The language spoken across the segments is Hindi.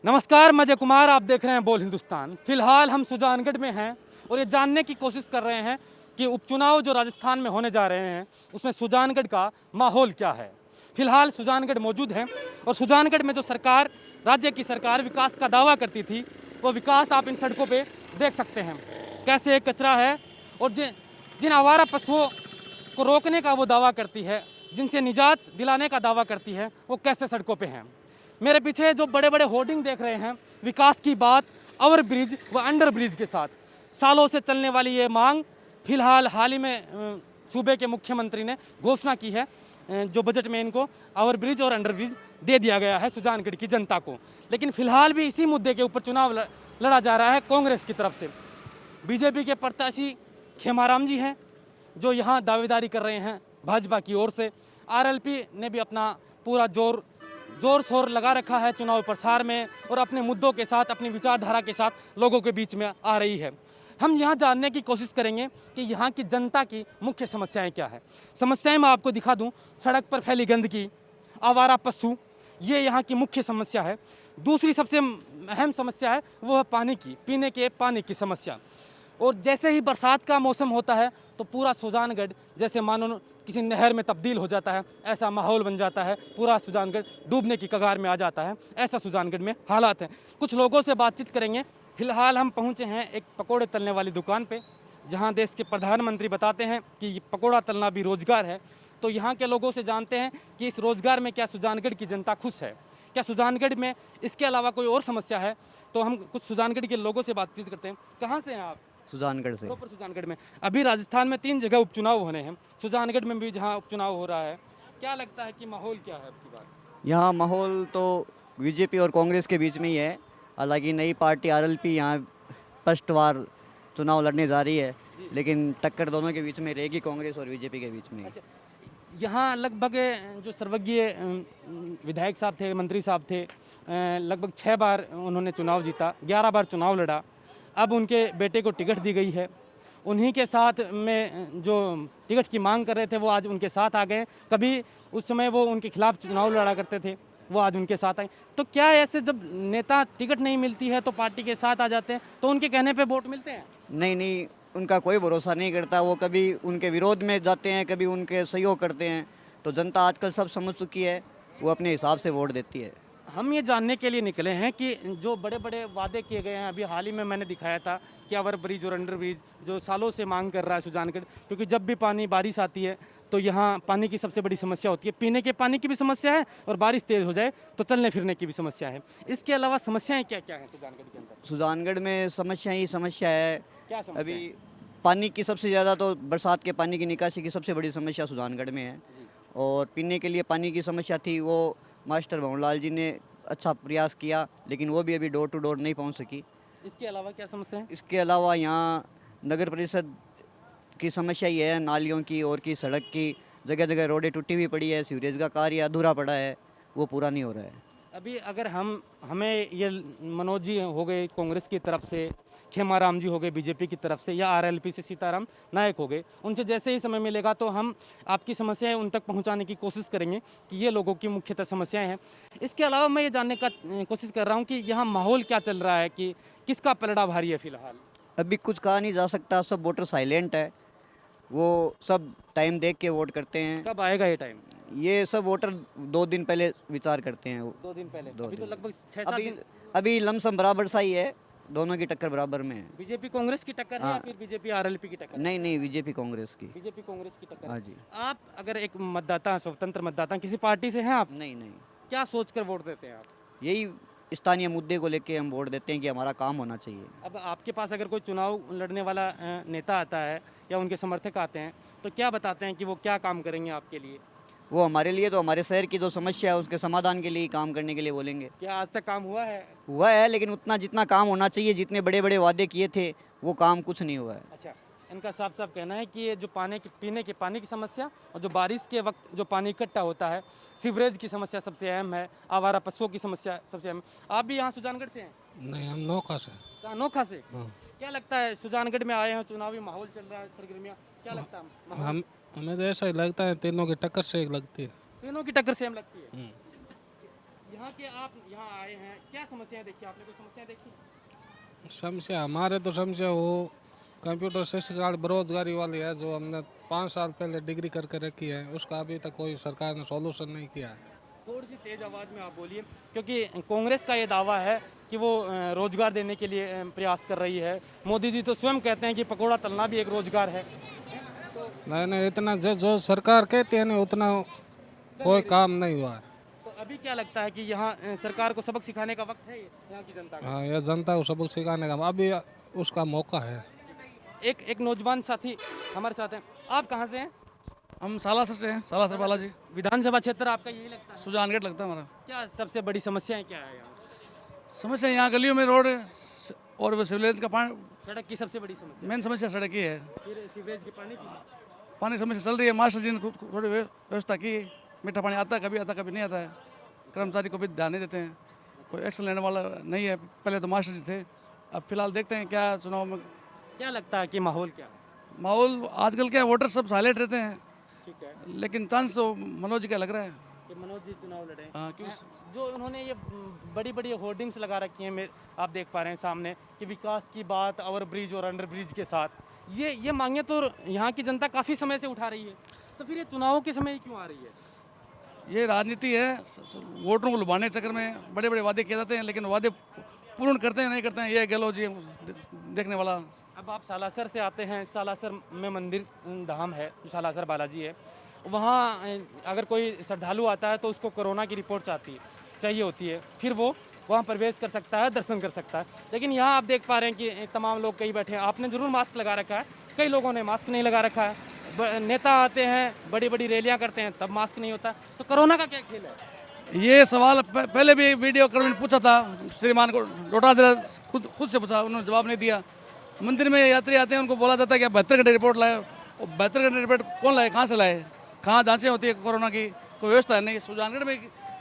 नमस्कार, मैं अजय कुमार, आप देख रहे हैं बोल हिंदुस्तान। फिलहाल हम सुजानगढ़ में हैं और ये जानने की कोशिश कर रहे हैं कि उपचुनाव जो राजस्थान में होने जा रहे हैं उसमें सुजानगढ़ का माहौल क्या है। फिलहाल सुजानगढ़ मौजूद हैं और सुजानगढ़ में जो सरकार, राज्य की सरकार विकास का दावा करती थी, वो विकास आप इन सड़कों पे देख सकते हैं कैसे कचरा है। और जिन आवारा पशुओं को रोकने का वो दावा करती है, जिनसे निजात दिलाने का दावा करती है, वो कैसे सड़कों पे हैं। मेरे पीछे जो बड़े बड़े होर्डिंग देख रहे हैं, विकास की बात ओवर ब्रिज व अंडर ब्रिज के साथ, सालों से चलने वाली ये मांग फिलहाल हाल ही में सूबे के मुख्यमंत्री ने घोषणा की है। जो बजट में इनको ओवर ब्रिज और अंडर ब्रिज दे दिया गया है सुजानगढ़ की जनता को। लेकिन फिलहाल भी इसी मुद्दे के ऊपर चुनाव लड़ा जा रहा है कांग्रेस की तरफ से। बीजेपी के प्रत्याशी खेमाराम जी हैं जो यहाँ दावेदारी कर रहे हैं भाजपा की ओर से। आरएलपी ने भी अपना पूरा जोर शोर लगा रखा है चुनाव प्रचार में और अपने मुद्दों के साथ, अपनी विचारधारा के साथ लोगों के बीच में आ रही है। हम यहाँ जानने की कोशिश करेंगे कि यहाँ की जनता की मुख्य समस्याएं क्या है। समस्याएं मैं आपको दिखा दूं, सड़क पर फैली गंदगी, आवारा पशु, ये यहाँ की मुख्य समस्या है। दूसरी सबसे अहम समस्या है वो है पानी की, पीने के पानी की समस्या। और जैसे ही बरसात का मौसम होता है तो पूरा सुजानगढ़ जैसे मानो किसी नहर में तब्दील हो जाता है, ऐसा माहौल बन जाता है। पूरा सुजानगढ़ डूबने की कगार में आ जाता है, ऐसा सुजानगढ़ में हालात हैं। कुछ लोगों से बातचीत करेंगे। फिलहाल हम पहुंचे हैं एक पकोड़े तलने वाली दुकान पे, जहां देश के प्रधानमंत्री बताते हैं कि पकोड़ा तलना भी रोजगार है। तो यहाँ के लोगों से जानते हैं कि इस रोजगार में क्या सुजानगढ़ की जनता खुश है, क्या सुजानगढ़ में इसके अलावा कोई और समस्या है। तो हम कुछ सुजानगढ़ के लोगों से बातचीत करते हैं। कहाँ से हैं आप? सुजानगढ़ से। प्रॉपर सुजानगढ़ में। अभी राजस्थान में 3 जगह उपचुनाव होने हैं, सुजानगढ़ में भी जहां उपचुनाव हो रहा है, क्या लगता है कि माहौल क्या है आपकी बात? यहाँ माहौल तो बीजेपी और कांग्रेस के बीच में ही है। हालांकि नई पार्टी आरएलपी यहाँ फर्स्ट बार चुनाव लड़ने जा रही है, लेकिन टक्कर दोनों के बीच में रहेगी, कांग्रेस और बीजेपी के बीच में। अच्छा, यहाँ लगभग जो सर्वज्ञ विधायक साहब थे, मंत्री साहब थे, लगभग 6 बार उन्होंने चुनाव जीता, 11 बार चुनाव लड़ा। अब उनके बेटे को टिकट दी गई है। उन्हीं के साथ में जो टिकट की मांग कर रहे थे वो आज उनके साथ आ गए। कभी उस समय वो उनके खिलाफ चुनाव लड़ा करते थे, वो आज उनके साथ आए। तो क्या ऐसे जब नेता टिकट नहीं मिलती है तो पार्टी के साथ आ जाते हैं, तो उनके कहने पे वोट मिलते हैं? नहीं नहीं, उनका कोई भरोसा नहीं करता। वो कभी उनके विरोध में जाते हैं, कभी उनके सहयोग करते हैं। तो जनता आजकल सब समझ चुकी है, वो अपने हिसाब से वोट देती है। हम ये जानने के लिए निकले हैं कि जो बड़े बड़े वादे किए गए हैं, अभी हाल ही में मैंने दिखाया था कि ओवर ब्रिज और अंडर ब्रिज जो सालों से मांग कर रहा है सुजानगढ़, क्योंकि जब भी पानी बारिश आती है तो यहाँ पानी की सबसे बड़ी समस्या होती है। पीने के पानी की भी समस्या है और बारिश तेज़ हो जाए तो चलने फिरने की भी समस्या है। इसके अलावा समस्याएं क्या क्या हैं सुजानगढ़ के अंदर? सुजानगढ़ में समस्या ही समस्या है। क्या समस्या अभी है? पानी की सबसे ज़्यादा तो बरसात के पानी की निकासी की सबसे बड़ी समस्या सुजानगढ़ में है। और पीने के लिए पानी की समस्या थी, वो मास्टर भंवरलाल जी ने अच्छा प्रयास किया, लेकिन वो भी अभी डोर टू डोर नहीं पहुंच सकी। इसके अलावा क्या समस्या है? इसके अलावा यहाँ नगर परिषद की समस्या ही है, नालियों की और की सड़क की। जगह जगह रोडें टूटी हुई पड़ी है, सीवरेज का कार्य अधूरा पड़ा है, वो पूरा नहीं हो रहा है। अभी अगर हमें ये मनोज जी हो गए कांग्रेस की तरफ से, खेमाराम जी हो गए बीजेपी की तरफ से, या आरएलपी से सीताराम नायक हो गए, उनसे जैसे ही समय मिलेगा तो हम आपकी समस्याएं उन तक पहुंचाने की कोशिश करेंगे कि ये लोगों की मुख्यतः समस्याएं हैं। इसके अलावा मैं ये जानने का कोशिश कर रहा हूँ कि यहाँ माहौल क्या चल रहा है, कि किसका पलड़ा भारी है फिलहाल? अभी कुछ कहा नहीं जा सकता, सब वोटर साइलेंट है। वो सब टाइम देख के वोट करते हैं। कब आएगा ये टाइम? ये सब वोटर 2 दिन पहले विचार करते हैं। 2 दिन पहले? दो अभी तो दिन। लगभग 6-7 अभी दिन। अभी लमसम बराबर सा ही है, दोनों की टक्कर बराबर में है। बीजेपी कांग्रेस की टक्कर है या हाँ। फिर बीजेपी आरएलपी की टक्कर? नहीं नहीं, बीजेपी कांग्रेस की। बीजेपी कांग्रेस की टक्कर। हाँ जी। आप अगर एक मतदाता, स्वतंत्र मतदाता, किसी पार्टी से हैं आप, नहीं नहीं, क्या सोचकर वोट देते हैं आप? यही स्थानीय मुद्दे को लेके हम वोट देते हैं कि हमारा काम होना चाहिए। अब आपके पास अगर कोई चुनाव लड़ने वाला नेता आता है या उनके समर्थक आते हैं तो क्या बताते हैं कि वो क्या काम करेंगे आपके लिए? वो हमारे लिए तो हमारे शहर की जो समस्या है उसके समाधान के लिए ही काम करने के लिए बोलेंगे। क्या आज तक काम हुआ है? हुआ है, लेकिन उतना जितना काम होना चाहिए, जितने बड़े बड़े वादे किए थे, वो काम कुछ नहीं हुआ है। अच्छा, इनका साफ साफ कहना है कि ये जो पीने के पानी की समस्या और जो बारिश के वक्त जो पानी इकट्ठा होता है, सीवरेज की समस्या सबसे अहम है, आवारा पशुओं की समस्या सबसे अहम। आप भी यहाँ सुजानगढ़ से हैं? नहीं, हम नौका से। कहाँ? नोखा से। हाँ। क्या लगता है, सुजानगढ़ में आए हैं, चुनावी माहौल चल रहा है, सरगर्मियाँ, क्या लगता है माहौल? हमें तो ऐसा ही लगता है, तीनों की टक्कर से एक लगती है। तीनों की टक्कर सेम लगती है। यहाँ के आप यहाँ आए हैं, क्या समस्याएं देखी आपने? कोई समस्याएं देखी? समस्या हमारे तो समस्या वो कंप्यूटर शिक्षा कार्ड बेरोजगारी वाली है, जो हमने 5 साल पहले डिग्री करके रखी है, उसका अभी तक कोई सरकार ने सॉल्यूशन नहीं किया है। थोड़ी सी तेज आवाज़ में आप बोलिए, क्योंकि कांग्रेस का ये दावा है कि वो रोजगार देने के लिए प्रयास कर रही है। मोदी जी तो स्वयं कहते हैं कि पकौड़ा तलना भी एक रोजगार है। नहीं नहीं, इतना जो सरकार कहती है ना उतना कोई काम नहीं हुआ है। तो अभी क्या लगता है कि यहाँ सरकार को सबक सिखाने का वक्त है यहाँ की जनता का? हाँ, ये जनता को सबक सिखाने का अभी उसका मौका है। एक नौजवान साथी हमारे साथ हैं। आप कहाँ से हैं? हम सालासर से हैं, सालासर बालाजी। विधानसभा क्षेत्र आपका यही लगता है? सुजानगढ़ लगता है हमारा। क्या सबसे बड़ी समस्याएं क्या है यहाँ? समस्या यहाँ गलियों में रोड और वो सिवरेज का पानी, सड़क की सबसे बड़ी समस्या, मेन समस्या सड़क की है। फिर सीवरेज के पानी की। पानी समस्या चल रही है, मास्टर जी ने थोड़ी व्यवस्था की, मीठा पानी आता है, कभी नहीं आता है। कर्मचारी को भी ध्यान नहीं देते हैं, कोई एक्शन लेने वाला नहीं है। पहले तो मास्टर जी थे, अब फिलहाल देखते हैं क्या चुनाव में। क्या लगता है कि माहौल क्या है? माहौल आजकल क्या, वोटर सब साइलेंट रहते हैं, ठीक है लेकिन चांस तो मनोज जी का लग रहा है। कि मनोज जी चुनाव लड़े। हाँ, क्यों? जो उन्होंने ये बड़ी बड़ी होर्डिंग्स लगा रखी हैं, आप देख पा रहे हैं सामने, कि विकास की बात ओवर ब्रिज और अंडर ब्रिज के साथ, ये मांगे तो यहाँ की जनता काफ़ी समय से उठा रही है, तो फिर ये चुनावों के समय क्यों आ रही है? ये राजनीति है, वोटरों को लुभाने के चक्कर में बड़े बड़े वादे किए जाते हैं, लेकिन वादे पूर्ण करते हैं नहीं करते हैं, ये गहलोत जी देखने वाला। अब आप सालासर से आते हैं, सालासर में मंदिर धाम है, सालासर बालाजी है, वहाँ अगर कोई श्रद्धालु आता है तो उसको कोरोना की रिपोर्ट चाहिए होती है, फिर वो वहाँ प्रवेश कर सकता है, दर्शन कर सकता है। लेकिन यहाँ आप देख पा रहे हैं कि तमाम लोग कई बैठे हैं। आपने ज़रूर मास्क लगा रखा है, कई लोगों ने मास्क नहीं लगा रखा है। नेता आते हैं, बड़ी बड़ी रैलियाँ करते हैं, तब मास्क नहीं होता। तो कोरोना का क्या खेल है? ये सवाल पहले भी वीडियो कर्मी ने पूछा था, श्रीमान को डोटादरा खुद से पूछा, उन्होंने जवाब नहीं दिया। मंदिर में यात्री आते हैं, उनको बोला जाता है कि 72 घंटे रिपोर्ट लाए, और 72 घंटे रिपोर्ट कौन लाए, कहाँ से लाए, कहाँ जांचें होती है कोरोना की, कोई व्यवस्था है नहीं। सुजानगढ़ में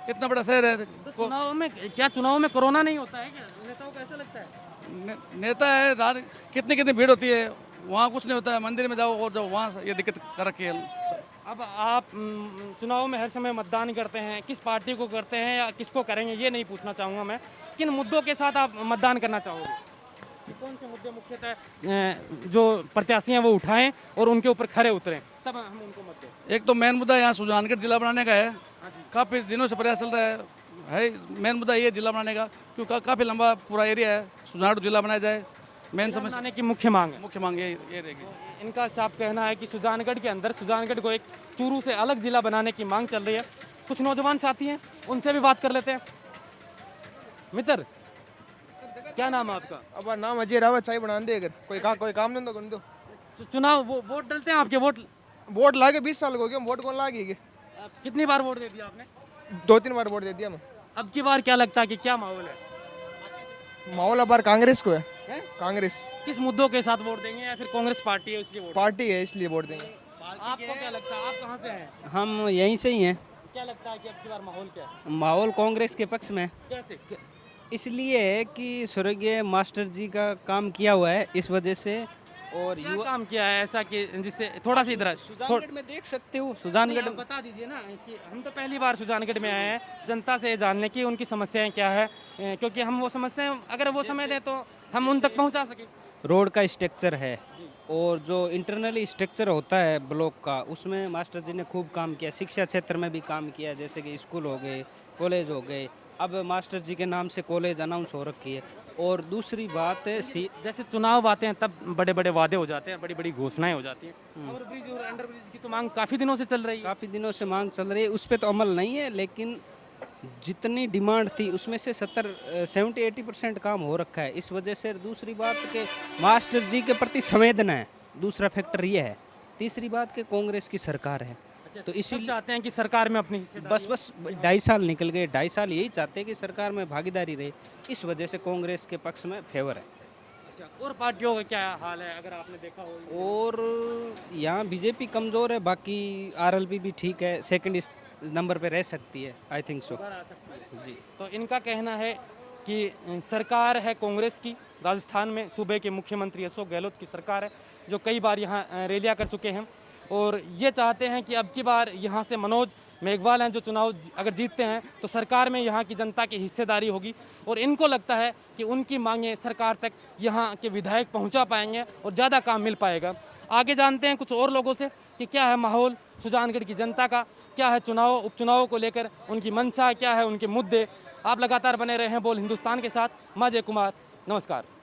इतना बड़ा शहर है, तो चुनाव में कोरोना नहीं होता है क्या? नेताओं को ऐसा लगता है? नेता है, कितनी भीड़ होती है, वहाँ कुछ नहीं होता है। मंदिर में जाओ और जाओ, वहाँ ये दिक्कत कर रखी है। अब आप चुनाव में हर समय मतदान करते हैं, किस पार्टी को करते हैं या किसको करेंगे ये नहीं पूछना चाहूँगा मैं, किन मुद्दों के साथ आप मतदान करना चाहोगे? कौन से मुद्दे मुख्यतः जो प्रत्याशी हैं वो उठाएं और उनके ऊपर खरे उतरें, तब हम उनको मत दें? एक तो मेन मुद्दा यहाँ सुजानगढ़ जिला बनाने का है, काफ़ी दिनों से प्रयास चल रहा है। मेन मुद्दा ये जिला बनाने का, क्योंकि काफ़ी लंबा पूरा एरिया है, सुजानगढ़ जिला बनाया जाए। मेन समस्या बनाने की मुख्य मांग है। मुख्य मांग ये रहेगी। इनका साफ कहना है कि सुजानगढ़ के अंदर सुजानगढ़ को एक चूरू से अलग जिला बनाने की मांग चल रही है। कुछ नौजवान साथी हैं, उनसे भी बात कर लेते हैं। मित्र, क्या नाम है आपका? अब नाम अजय रावत, चाय बना दे, अगर कोई काम धंधा कर दो। चुनाव वोट डलते हैं आपके? वोट लागे 20 साल हो गए, वोट कौन लागे? कितनी बार वोट दे दिया आपने? 2-3 बार वोट दे दिया मैं। अब की बार क्या लगता है कि क्या माहौल है? माहौल अब बार कांग्रेस को है। कांग्रेस किस मुद्दों के साथ वोट देंगे, या फिर कांग्रेस पार्टी है इसलिए वोट? पार्टी है इसलिए वोट देंगे। आपको क्या लगता है, आप कहाँ से हैं? हम यहीं से ही हैं। क्या लगता है कि अब की बार माहौल क्या है? माहौल कांग्रेस के पक्ष में है। कैसे? इसलिए है कि स्वर्गीय मास्टर जी का काम किया हुआ है, इस वजह से। और क्या काम किया है ऐसा कि जिससे थोड़ा सा इधर सुजानगढ़ में देख सकते हो, सुजानगढ़ आप बता दीजिए ना, कि हम तो पहली बार सुजानगढ़ में आए हैं जनता से जानने की उनकी समस्याएं क्या है, क्योंकि हम वो समस्याएं अगर वो समय दें तो हम उन तक पहुंचा सकें। रोड का स्ट्रक्चर है और जो इंटरनली स्ट्रक्चर होता है ब्लॉक का, उसमें मास्टर जी ने खूब काम किया। शिक्षा क्षेत्र में भी काम किया, जैसे कि स्कूल हो गए, कॉलेज हो गए। अब मास्टर जी के नाम से कॉलेज अनाउंस हो रखी है। और दूसरी बात है, जैसे चुनाव आते हैं तब बड़े बड़े वादे हो जाते हैं, बड़ी बड़ी घोषणाएं हो जाती हैं। ओवर ब्रिज और अंडर ब्रिज की तो मांग काफ़ी दिनों से चल रही है। काफ़ी दिनों से मांग चल रही है, उस पर तो अमल नहीं है, लेकिन जितनी डिमांड थी उसमें से 70-80% काम हो रखा है। इस वजह से दूसरी बात के मास्टर जी के प्रति संवेदना है, दूसरा फैक्टर ये है। तीसरी बात के कांग्रेस की सरकार है, तो इसीलिए चाहते हैं कि सरकार में अपनी हिस्सेदारी। बस 2.5 साल निकल गए, 2.5 साल यही चाहते हैं कि सरकार में भागीदारी रहे। इस वजह से कांग्रेस के पक्ष में फेवर है। अच्छा, और पार्टियों का क्या हाल है अगर आपने देखा हो? और यहाँ बीजेपी कमज़ोर है, बाकी आरएलपी भी ठीक है, सेकंड नंबर पे रह सकती है, आई थिंक सो जी। तो इनका कहना है कि सरकार है कांग्रेस की, राजस्थान में सूबे के मुख्यमंत्री अशोक गहलोत की सरकार है, जो कई बार यहाँ रैलियाँ कर चुके हैं, और ये चाहते हैं कि अब की बार यहाँ से मनोज मेघवाल हैं जो चुनाव अगर जीतते हैं तो सरकार में यहाँ की जनता की हिस्सेदारी होगी और इनको लगता है कि उनकी मांगें सरकार तक यहाँ के विधायक पहुँचा पाएंगे और ज़्यादा काम मिल पाएगा। आगे जानते हैं कुछ और लोगों से कि क्या है माहौल सुजानगढ़ की जनता का, क्या है चुनाव उपचुनाव को लेकर उनकी मंशा, क्या है उनके मुद्दे। आप लगातार बने रहे हैं बोल हिंदुस्तान के साथ। मैं अजय कुमार, नमस्कार।